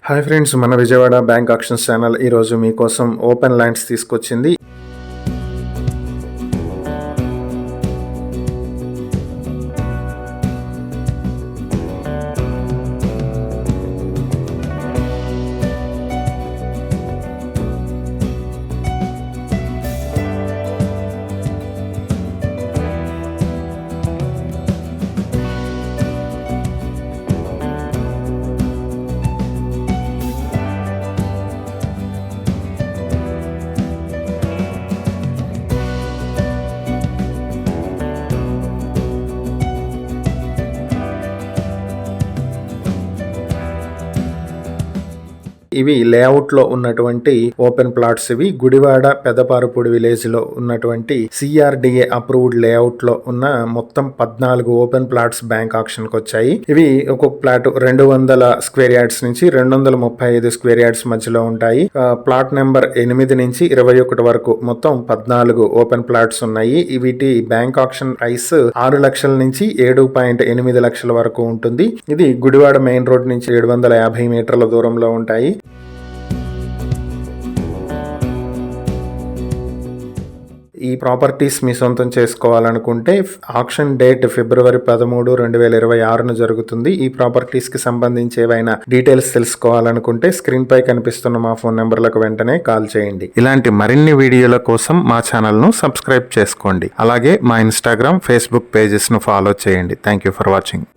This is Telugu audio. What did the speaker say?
హాయ్ ఫ్రెండ్స్, మన విజయవాడ బ్యాంక్ ఆక్షన్స్ ఛానల్ ఈరోజు మీకోసం ఓపెన్ ల్యాండ్స్ తీసుకొచ్చింది. ఇవి లేఅవుట్లో ఉన్నటువంటి ఓపెన్ ప్లాట్స్. ఇవి గుడివాడ పెదపారుపూడి విలేజ్ లో ఉన్నటువంటి CRDA అప్రూవ్డ్ లేఅవుట్ లో ఉన్న మొత్తం 14 ఓపెన్ ప్లాట్స్ బ్యాంక్ ఆక్షన్ కి వచ్చాయి. ఇవి ఒక్కొక్క ప్లాట్ 200 స్క్వేర్ యార్డ్స్ నుంచి 235 స్క్వేర్ యార్డ్స్ మధ్యలో ఉంటాయి. ప్లాట్ నెంబర్ 8 నుంచి 21 వరకు మొత్తం 14 ఓపెన్ ప్లాట్స్ ఉన్నాయి. వీటి బ్యాంక్ ఆక్షన్ ప్రైస్ 6 లక్షల నుంచి 7.8 లక్షల వరకు ఉంటుంది. ఇది గుడివాడ మెయిన్ రోడ్ నుంచి 750 మీటర్ల దూరంలో ఉంటాయి. ఈ ప్రాపర్టీస్ మీ సొంతం చేసుకోవాలనుకుంటే ఆక్షన్ డేట్ ఫిబ్రవరి 13, 2026 జరుగుతుంది. ఈ ప్రాపర్టీస్ కి సంబంధించి ఏవైనా డీటెయిల్స్ తెలుసుకోవాలనుకుంటే స్క్రీన్ పై కనిపిస్తున్న మా ఫోన్ నెంబర్లకు వెంటనే కాల్ చేయండి. ఇలాంటి మరిన్ని వీడియోల కోసం మా ఛానల్ ను సబ్స్క్రైబ్ చేసుకోండి. అలాగే మా ఇన్స్టాగ్రామ్, ఫేస్బుక్ పేజెస్ ను ఫాలో చేయండి. Thank you for watching.